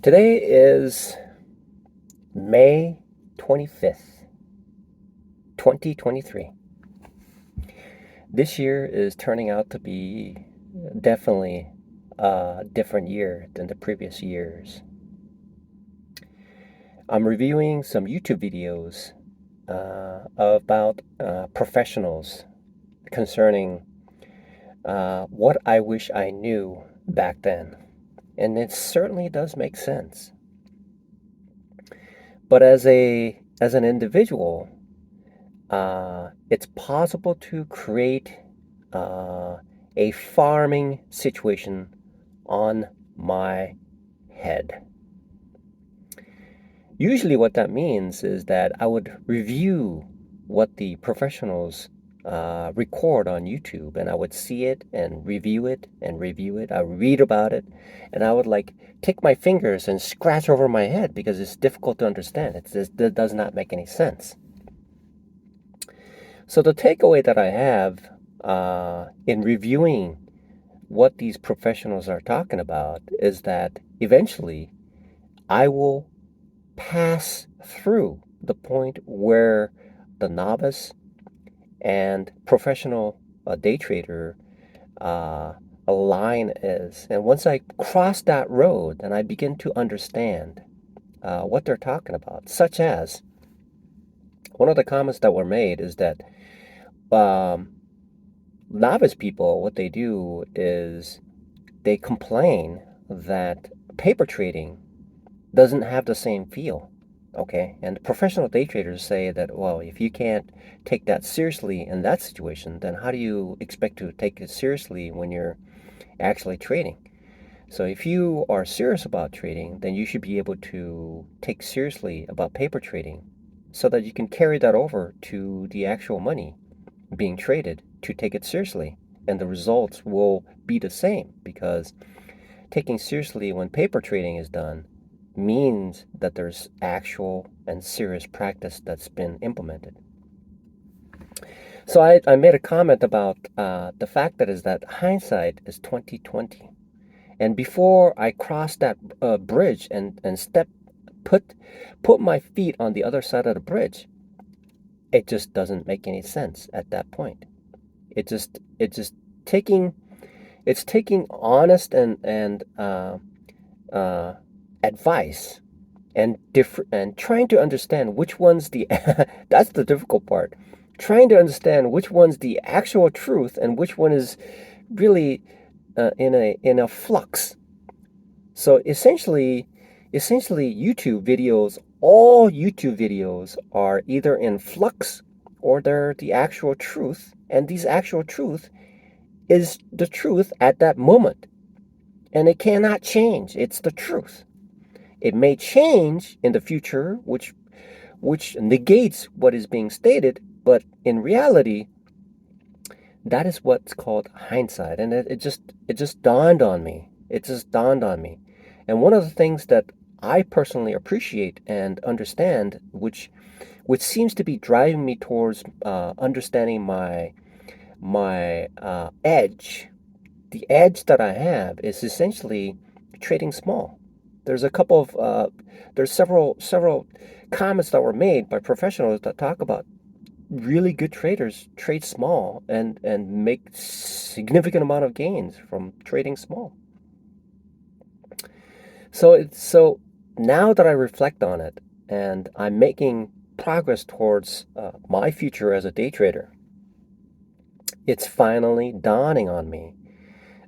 Today is May 25th, 2023. This year is turning out to be definitely a different year than the previous years. I'm reviewing some YouTube videos about professionals concerning what I wish I knew back then. And it certainly does make sense. But as an individual, it's possible to create uh, a farming situation on my head. Usually, what that means is that I would review what the professionals record on YouTube, and I would see it and review it and review it. I would read about it, and I would like take my fingers and scratch over my head because it's difficult to understand. It does not make any sense. So the takeaway that I have in reviewing what these professionals are talking about is that eventually I will pass through the point where the novice and professional day trader a line is. And once I cross that road, then I begin to understand what they're talking about, such as one of the comments that were made is that um, novice people, what they do is they complain that paper trading doesn't have the same feel. Okay, and professional day traders say that, well, if you can't take that seriously in that situation, then how do you expect to take it seriously when you're actually trading? So if you are serious about trading, then you should be able to take seriously about paper trading so that you can carry that over to the actual money being traded to take it seriously. And the results will be the same because taking seriously when paper trading is done means that there's actual and serious practice that's been implemented. So I made a comment about the fact that hindsight is 2020. And before I cross that bridge and put my feet on the other side of the bridge, it just doesn't make any sense at that point. It just taking it's taking honest and uh, advice and trying to understand which one's the that's the difficult part. Trying to understand which one's the actual truth and which one is really in a flux. So essentially all YouTube videos are either in flux or they're the actual truth, and these actual truth is the truth at that moment. And it cannot change. It's the truth. It may change in the future, which negates what is being stated, but in reality, that is what's called hindsight. And it just dawned on me. It just dawned on me. And one of the things that I personally appreciate and understand, which seems to be driving me towards understanding my edge. The edge that I have is essentially trading small. There's a couple of there's several comments that were made by professionals that talk about really good traders trade small and make significant amount of gains from trading small. So now that I reflect on it and I'm making progress towards my future as a day trader, it's finally dawning on me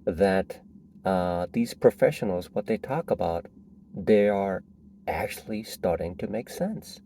that these professionals, what they talk about, they are actually starting to make sense.